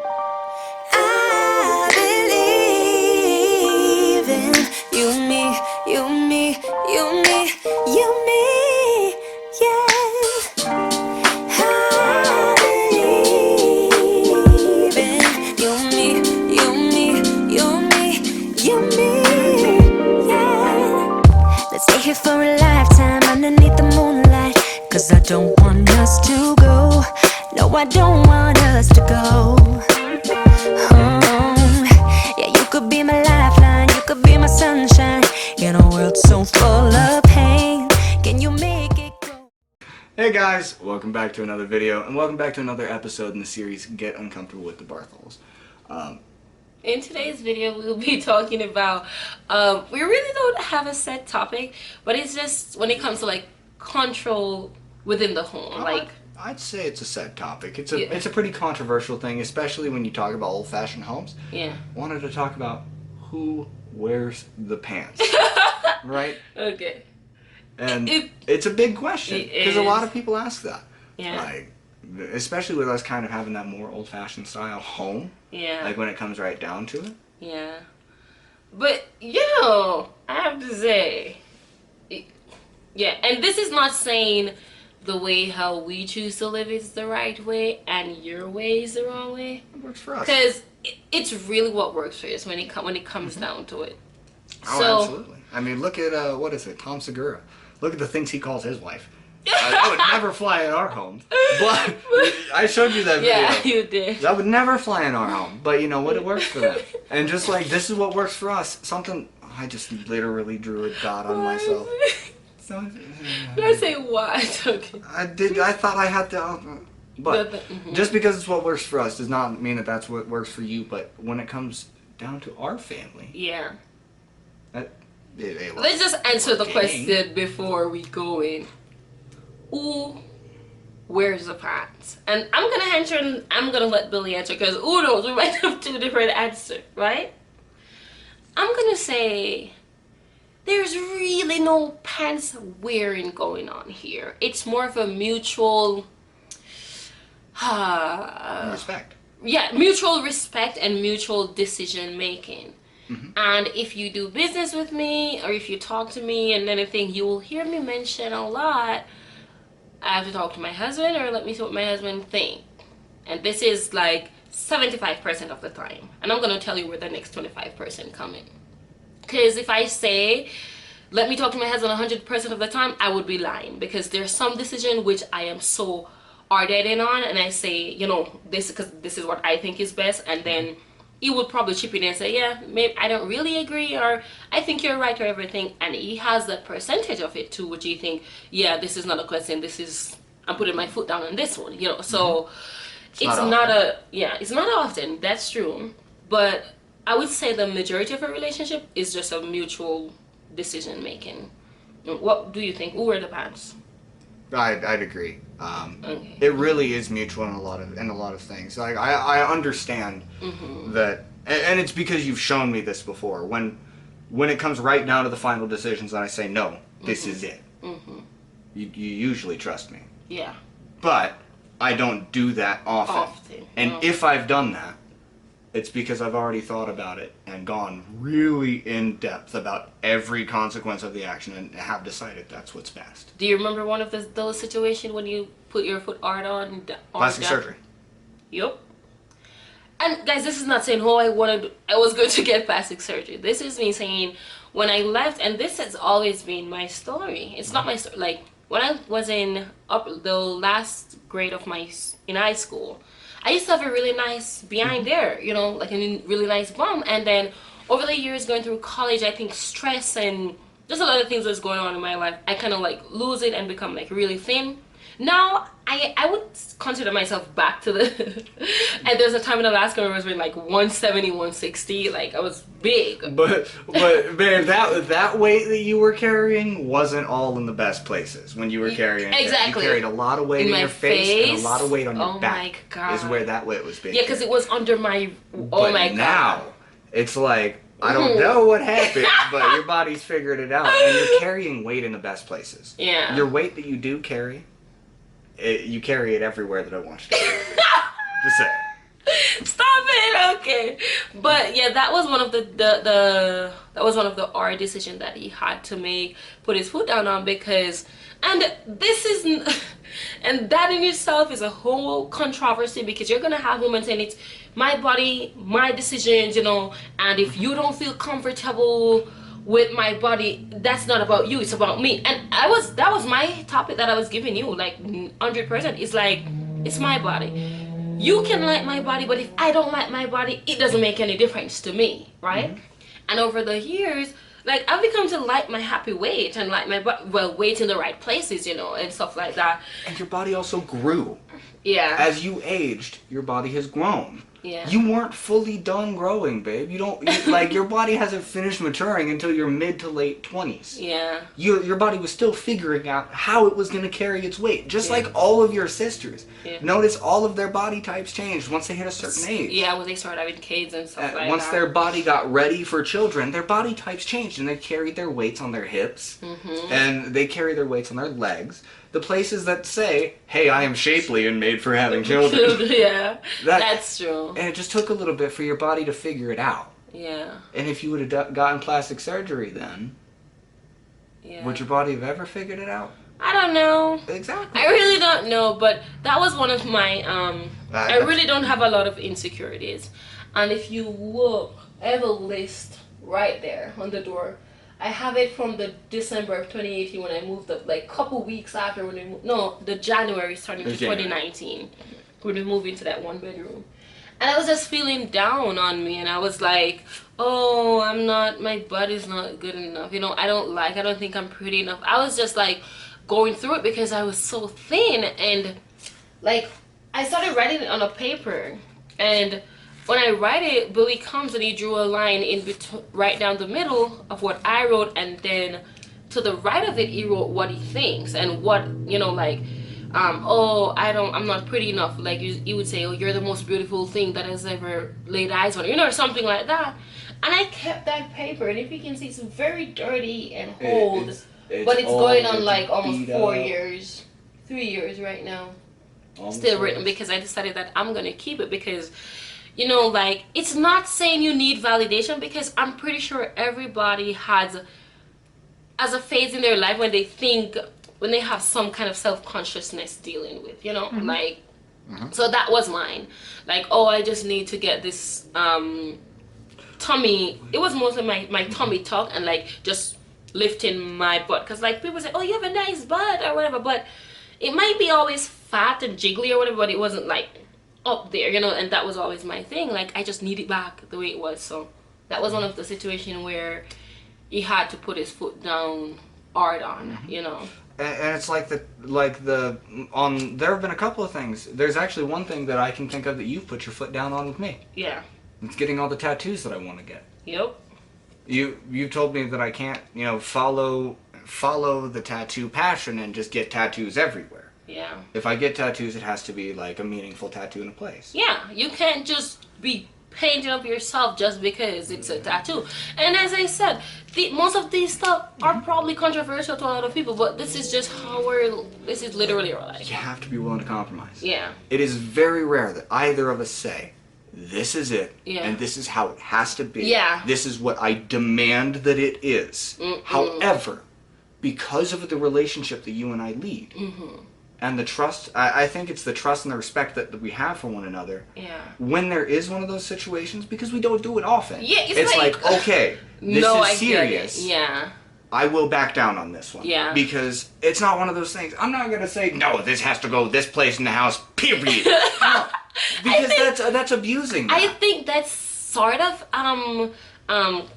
I believe in you, me, you, me, you, me, you, me, yeah. I believe in you, me, you, me, you, me, you, me, yeah. Let's stay here for a lifetime underneath the moonlight, 'cause I don't want us to go. No, I don't want us to go. Yeah, you could be my lifeline, you could be my sunshine in a world so full of pain. Can you make it go? Hey guys, welcome back to another video, and welcome back to another episode in the series Get Uncomfortable with the Barthols. In today's video, we'll be talking about, we really don't have a set topic, but it's just when it comes to like control within the home. I'd say it's a set topic. It's a pretty controversial thing, especially when you talk about old-fashioned homes. Yeah. Wanted to talk about who wears the pants, right? Okay. And it's a big question because a lot of people ask that. Yeah. Like, especially with us kind of having that more old-fashioned style home. Yeah. Like when it comes right down to it. Yeah. But I have to say, yeah, and this is not saying the way how we choose to live is the right way and your way is the wrong way. It works for us. Because it's really what works for us when it comes down to it. Oh, So, absolutely. I mean, look at, what is it, Tom Segura. Look at the things he calls his wife. That would never fly in our home. But I showed you that video. yeah, you did. That would never fly in our home. But you know what? It works for them. And just like, this is what works for us. Something, I just literally drew a dot on myself. Did I say what? Okay. I thought I had to... But just because it's what works for us does not mean that that's what works for you. But when it comes down to our family... Yeah. Let's just answer the question before we go in. Who wears the pants? And I'm gonna answer and I'm gonna let Billy answer because who knows, we might have two different answers, right? I'm gonna say there's really no pants wearing going on here. It's more of a mutual respect. Yeah, mutual respect and mutual decision making. And if you do business with me or if you talk to me and anything, you will hear me mention a lot, I have to talk to my husband or let me see what my husband thinks. And this is like 75% of the time. And I'm going to tell you where the next 25% come in. Because if I say, let me talk to my husband 100% of the time, I would be lying. Because there's some decision which I am so ardent in on. And I say, this because this is what I think is best. And then he would probably chip in and say, yeah, maybe I don't really agree, or I think you're right, or everything. And he has that percentage of it too, which you think, yeah, this is not a question, I'm putting my foot down on this one, So it's not often, that's true. But I would say the majority of a relationship is just a mutual decision making. What do you think? Who wear the pants? I'd agree. Okay. It really is mutual in a lot of things. Like I understand that, and it's because you've shown me this before. When it comes right down to the final decisions, and I say no, this is it. You usually trust me. Yeah. But I don't do that often. And if I've done that, it's because I've already thought about it and gone really in depth about every consequence of the action and have decided that's what's best. Do you remember one of those situations when you put your foot hard on Plastic surgery. Yep. And guys, this is not saying, I was going to get plastic surgery. This is me saying when I left, and this has always been my story. It's not my story. Like when I was in the last grade of in high school, I used to have a really nice behind there, like a really nice bum. And then over the years going through college, I think stress and just a lot of things was going on in my life. I kind of like lose it and become like really thin. Now, I would consider myself back to the... and there's a time in Alaska where I was like 170, 160. Like, I was big. But man, that weight that you were carrying wasn't all in the best places when you were carrying it. Exactly. You carried a lot of weight in your face and a lot of weight on your back. My God. Is where that weight was being Yeah, because it was under my... But my God. Now, it's like... I don't know what happened, but your body's figured it out, and you're carrying weight in the best places. Yeah. Your weight that you do carry, you carry it everywhere that I want you to carry it. Just say it. Stop okay. But yeah, that was one of the that was one of the hard decisions that he had to make, put his foot down on, because, and this is and that in itself is a whole controversy, because you're gonna have women saying it's my body, my decisions, you know, and if you don't feel comfortable with my body, that's not about you, it's about me. And that was my topic that I was giving you, like 100%. It's like, it's my body. You can like my body, but if I don't like my body, it doesn't make any difference to me, right? And over the years, like, I've become to like my happy weight and like my weight in the right places, you know, and stuff like that. And your body also grew. Yeah. As you aged, your body has grown. Yeah. You weren't fully done growing, babe. Like, your body hasn't finished maturing until your mid to late 20s. Yeah. Your body was still figuring out how it was going to carry its weight, just like all of your sisters. Yeah. Notice all of their body types changed once they hit a certain age. Yeah, when they started having kids and stuff like that. Once their body got ready for children, their body types changed, and they carried their weights on their hips, and they carry their weights on their legs. The places that say, hey, I am shapely and made for having children. Yeah, that's true. And it just took a little bit for your body to figure it out. Yeah. And if you would have gotten plastic surgery then, would your body have ever figured it out? I don't know. Exactly. I really don't know, but that was one of my, I really don't have a lot of insecurities. And if you look, I have a list right there on the door. I have it from the December of 2018 when I moved up, like, couple weeks after when we moved, no, the January starting to 2019 when we moved into that one bedroom. And I was just feeling down on me, and I was like, oh, my body's not good enough, you know, I don't think I'm pretty enough. I was just like going through it because I was so thin, and like, I started writing it on a paper, and when I write it, Billy comes and he drew a line in between, right down the middle of what I wrote, and then to the right of it, he wrote what he thinks and what, you know, like, oh, I'm not pretty enough. Like, you would say, oh, you're the most beautiful thing that has ever laid eyes on, you know, or something like that. And I kept that paper, and if you can see, it's very dirty and old, but it's going on like almost 4 years, 3 years right now. Still written, because I decided that I'm gonna keep it, because, you know, like, it's not saying you need validation, because I'm pretty sure everybody has a phase in their life when they have some kind of self-consciousness dealing with, you know, like, so that was mine. Like, oh, I just need to get this tummy. It was mostly my tummy tuck and like just lifting my butt, because like people say, oh, you have a nice butt or whatever, but it might be always fat and jiggly or whatever, but it wasn't like up there, you know. And that was always my thing, like, I just need it back the way it was. So that was one of the situations where he had to put his foot down hard on, you know. And it's like there have been a couple of things. There's actually one thing that I can think of that you've put your foot down on with me. Yeah. It's getting all the tattoos that I want to get. Yep. You told me that I can't, you know, follow the tattoo passion and just get tattoos everywhere. Yeah. If I get tattoos, it has to be like a meaningful tattoo in a place. Yeah, you can't just be painting up yourself just because it's a tattoo. And as I said, most of these stuff are probably controversial to a lot of people, but this is just this is literally our life. You have to be willing to compromise. Yeah. It is very rare that either of us say, this is it, yeah, and this is how it has to be. Yeah. This is what I demand that it is. However, because of the relationship that you and I lead, and the trust, I think it's the trust and the respect that we have for one another. Yeah. When there is one of those situations, because we don't do it often. Yeah, it's like, okay, this is serious. Yeah. I will back down on this one. Yeah. Because it's not one of those things. I'm not going to say, no, this has to go this place in the house, period. No, because that's abusing that. I think that's sort of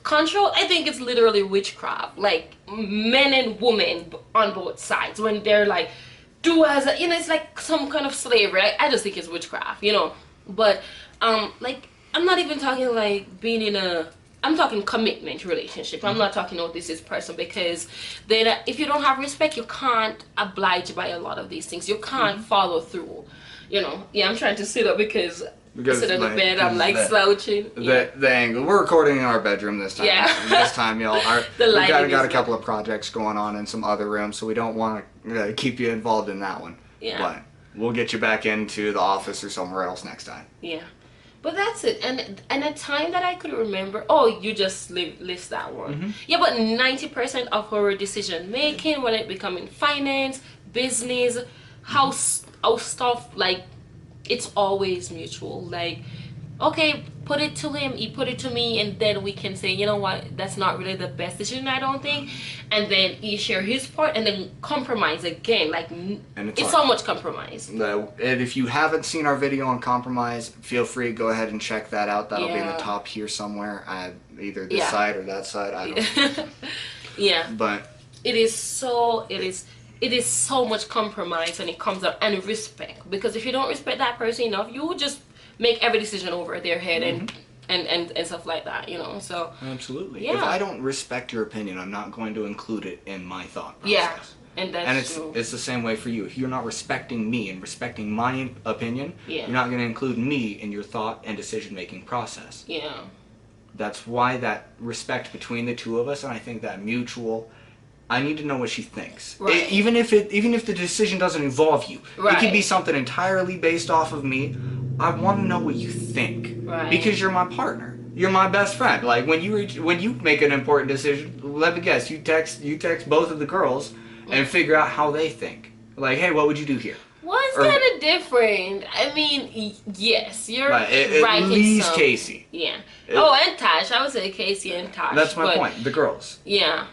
control. I think it's literally witchcraft. Like, men and women on both sides, when they're like, do as a, you know, it's like some kind of slavery. I just think it's witchcraft, you know. But like, I'm not even talking like being in I'm talking commitment relationship. I'm not talking, oh, this is person, because then if you don't have respect, you can't oblige by a lot of these things. You can't follow through, you know. Yeah, I'm trying to sit up because I sit on the bed, I'm like slouching. The angle. We're recording in our bedroom this time. Yeah. This time, y'all. We got a couple of projects going on in some other rooms, so we don't want to keep you involved in that one. Yeah. But we'll get you back into the office or somewhere else next time. Yeah. But that's it. And a time that I could remember, oh, you just list that one. Yeah, but 90% of our decision making, when it become in finance, business, house stuff, like, it's always mutual. Like, okay, put it to him, he put it to me, and then we can say, you know what, that's not really the best decision, I don't think. And then he share his part, and then compromise again. Like, And it's so much compromise. And if you haven't seen our video on compromise, feel free to go ahead and check that out. That'll be in the top here somewhere, either this side or that side. I don't know. Yeah. But it is so much compromise when it comes up, and respect. Because if you don't respect that person enough, you will just make every decision over their head and stuff like that, you know. So absolutely. Yeah. If I don't respect your opinion, I'm not going to include it in my thought process. Yeah. And that's true. It's the same way for you. If you're not respecting me and respecting my opinion, Yeah. you're not going to include me in your thought and decision making process. Yeah. That's why that respect between the two of us, and I think that mutual. I need to know what she thinks. Right. Even if the decision doesn't involve you, Right. it could be something entirely based off of me. I want to know what you think, Right. because you're my partner. You're my best friend. Like when you make an important decision, let me guess, you text both of the girls and figure out how they think. Like, hey, what would you do here? Well, it's kind of different. I mean, yes, you're Right. right. At least in some. Casey. Yeah. And Tash. I would say Casey and Tash. That's my point. The girls. Yeah.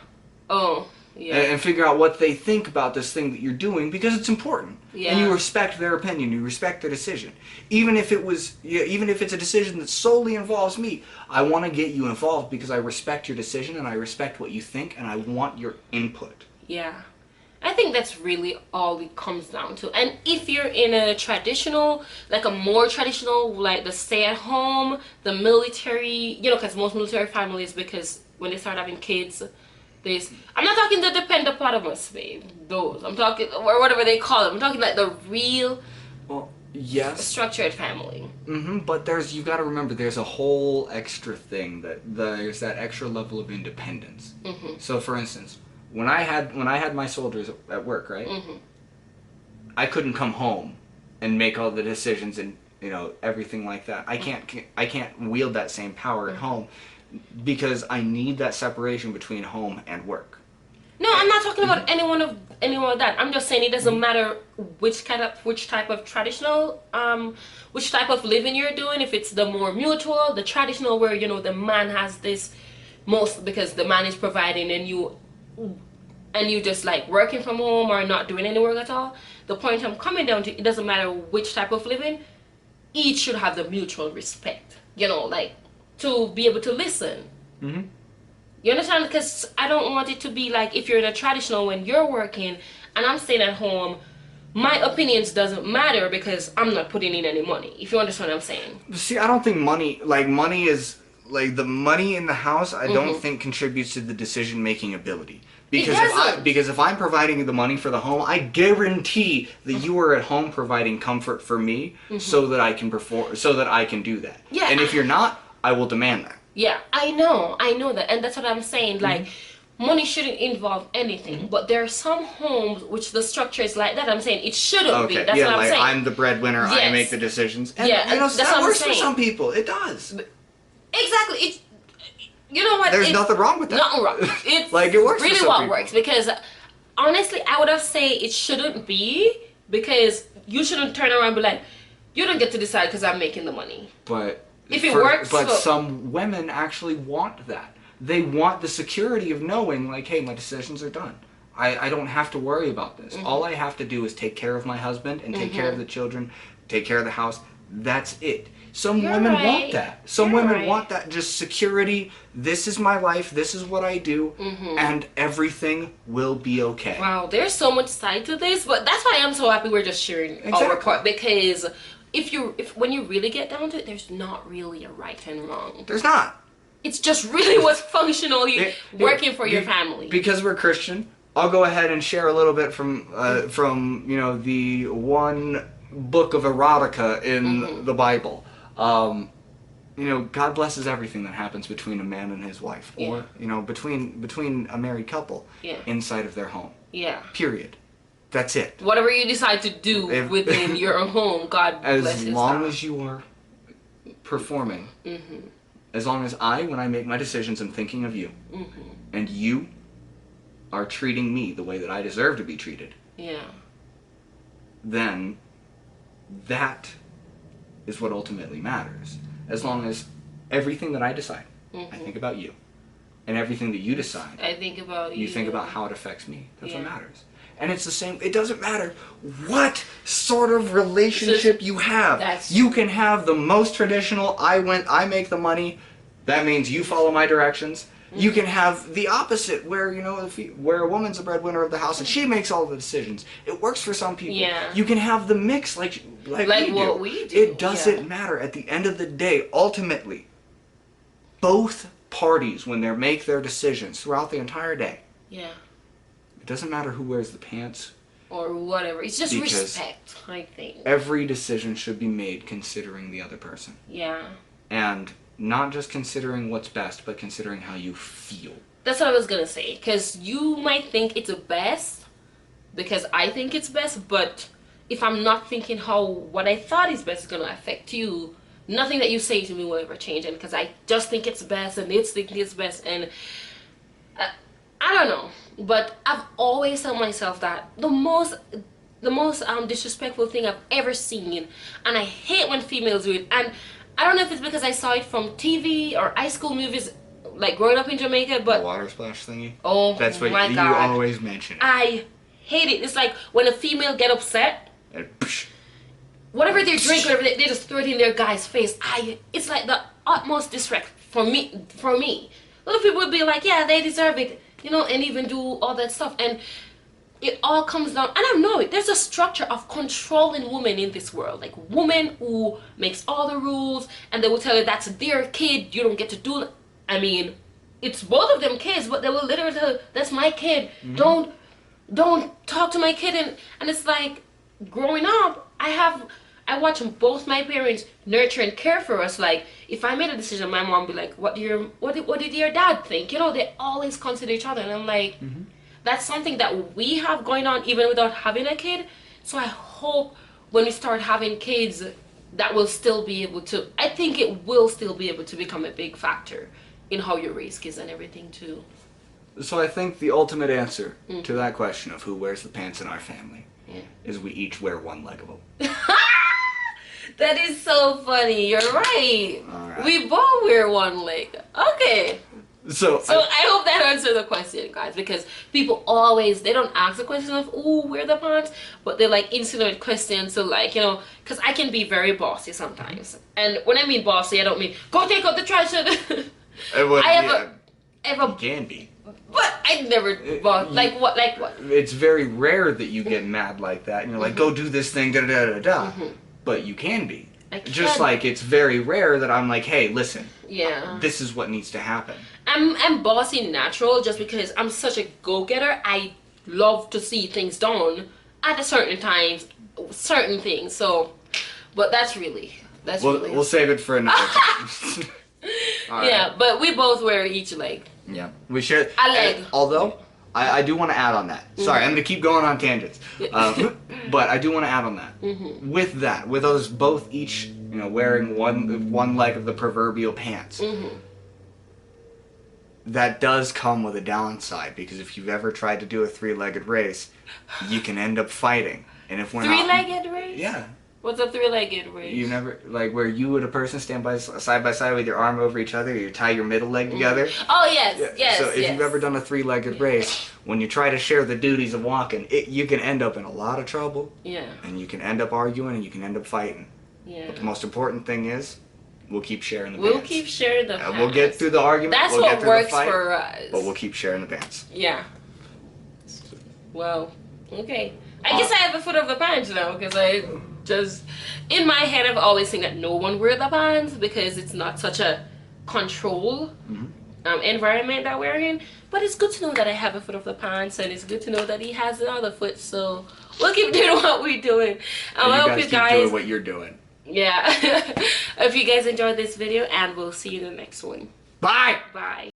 Oh. Yeah. And figure out what they think about this thing that you're doing, because it's important. Yeah. And you respect their opinion, you respect their decision. Even if it's a decision that solely involves me, I want to get you involved because I respect your decision and I respect what you think and I want your input. Yeah. I think that's really all it comes down to. And if you're in a traditional, like a more traditional, like the stay-at-home, the military, you know, because most military families, because when they start having kids, I'm not talking the dependent babe. Those. I'm talking, or whatever they call them. I'm talking like the real, Yes. structured family. But you've got to remember, there's a whole extra thing there's that extra level of independence. So, for instance, when I had my soldiers at work, right? I couldn't come home and make all the decisions and everything like that. I can't wield that same power at home. Because I need that separation between home and work. No, I'm not talking about anyone of that. I'm just saying it doesn't matter which type of traditional, which type of living you're doing. If it's the more mutual, the traditional, where the man has this most because the man is providing, and you just like working from home or not doing any work at all. The point I'm coming down to, it doesn't matter which type of living. Each should have the mutual respect. Like. To be able to listen. You understand? Because I don't want it to be like, if you're in a traditional, when you're working and I'm staying at home, my opinions doesn't matter because I'm not putting in any money. If you understand what I'm saying. See, I don't think money is like the money in the house. I don't think contributes to the decision making ability. Because if I'm providing the money for the home, I guarantee that you are at home providing comfort for me, so that I can perform, so that I can do that. Yeah. And if you're not, I will demand that. Yeah, I know that, and that's what I'm saying. Like, money shouldn't involve anything, but there are some homes which the structure is like that. I'm saying it shouldn't be. That's what I'm saying. I'm the breadwinner. I make the decisions. And, that's that what works I'm for saying. some people. It does. Exactly. You know what? There's nothing wrong with that. Nothing wrong. It's like it works. Really, for some what people. works, because honestly, I would have said it shouldn't be, because you shouldn't turn around and be like, you don't get to decide because I'm making the money. But. If it works, but some women actually want that. They want the security of knowing, like, hey, my decisions are done. I don't have to worry about this. All I have to do is take care of my husband and take care of the children, take care of the house. That's it. Some women want that. Some women want that, just security. This is my life. This is what I do, and everything will be okay. Wow, there's so much side to this, but that's why I'm so happy we're just sharing our part, because when you really get down to it, there's not really a right and wrong. There's not. It's just really what's functionally working for your family. Because we're Christian, I'll go ahead and share a little bit from the one book of erotica in the Bible. God blesses everything that happens between a man and his wife, or between a married couple inside of their home. Yeah. Period. That's it. Whatever you decide to do within your home, God blesses. As long as you are performing. Mm-hmm. As long as when I make my decisions, I'm thinking of you. Mm-hmm. And you are treating me the way that I deserve to be treated. Yeah. Then that is what ultimately matters. As long as everything that I decide, I think about you. And everything that you decide, I think about you. You think about how it affects me. That's what Yeah. matters. And it's the same. It doesn't matter what sort of relationship you have. You can have the most traditional, I make the money. That means you follow my directions. You can have the opposite, where where a woman's the breadwinner of the house and she makes all the decisions. It works for some people. Yeah. You can have the mix, like what we do. It doesn't matter. At the end of the day, ultimately, both parties, when they make their decisions throughout the entire day, Yeah. it doesn't matter who wears the pants. Or whatever. It's just Because respect, I think. Every decision should be made considering the other person. Yeah. And not just considering what's best, but considering how you feel. That's what I was gonna say. Because you might think it's best, because I think it's best, but if I'm not thinking how what I thought is best is gonna affect you, nothing that you say to me will ever change. And because I just think it's best, and it's thinking it's best, and I don't know. But I've always told myself that the most disrespectful thing I've ever seen, and I hate when females do it, and I don't know if it's because I saw it from TV or high school movies, like growing up in Jamaica, but The water splash thingy? Oh, that's what my you God. always mention. I hate it. It's like when a female get upset, And psh, whatever they drink, whatever they just throw it in their guy's face. It's like the utmost disrespect for me. A lot of people would be like, yeah, they deserve it, and even do all that stuff. And it all comes down, and I know it, there's a structure of controlling women in this world, like women who makes all the rules, and they will tell you that's their kid, you don't get to do it. I mean, it's both of them kids, but they will literally tell you, that's my kid, don't talk to my kid. And it's like, growing up, I watch both my parents nurture and care for us. Like, if I made a decision, my mom would be like, what did your dad think? They always consider each other, and I'm like, that's something that we have going on even without having a kid. So I hope when we start having kids, that will still be able to, I think it will still be able to become a big factor in how you raise kids and everything too. So I think the ultimate answer to that question of who wears the pants in our family is we each wear one leg of them. That is so funny. You're right. All right. We both wear one leg. Okay. So I hope that answers the question, guys, because people always, they don't ask the question of, ooh, where the pants, but they like insinuate questions. So like, because I can be very bossy sometimes. And when I mean bossy, I don't mean, go take out the trash. you can be. But I never, like what? It's very rare that you get mad like that, and you're like, go do this thing, da da da da. But you can be. Just like it's very rare that I'm like, hey, listen. Yeah. This is what needs to happen. I'm bossy natural just because I'm such a go-getter. I love to see things done at a certain times, certain things. So, but We'll save it for another time. Yeah, but we both wear each leg. Yeah, we share a leg. Although I do want to add on that. Sorry, I'm going to keep going on tangents. But I do want to add on that. With that, with us both each, wearing one leg of the proverbial pants. That does come with a downside, because if you've ever tried to do a three-legged race, you can end up fighting. And if we're three-legged race? Yeah. What's a three-legged race? You never, like, where you and a person stand side by side with your arm over each other, you tie your middle leg together. Oh, yes, yes. So if you've ever done a three-legged race, when you try to share the duties of walking, you can end up in a lot of trouble. Yeah. And you can end up arguing, and you can end up fighting. Yeah. But the most important thing is, we'll keep sharing the We'll pants. keep sharing the pants. We'll get through the argument. That's we'll what get through works the fight, for us. But we'll keep sharing the pants. Yeah. Well, okay. I guess I have a foot of the pants now, because I just, in my head, I've always seen that no one wear the pants because it's not such a control environment that we're in. But it's good to know that I have a foot of the pants, and it's good to know that he has another foot. So we'll keep doing what we're doing. I hope you guys keep doing what you're doing. Yeah. I hope you guys enjoyed this video, and we'll see you in the next one. Bye. Bye.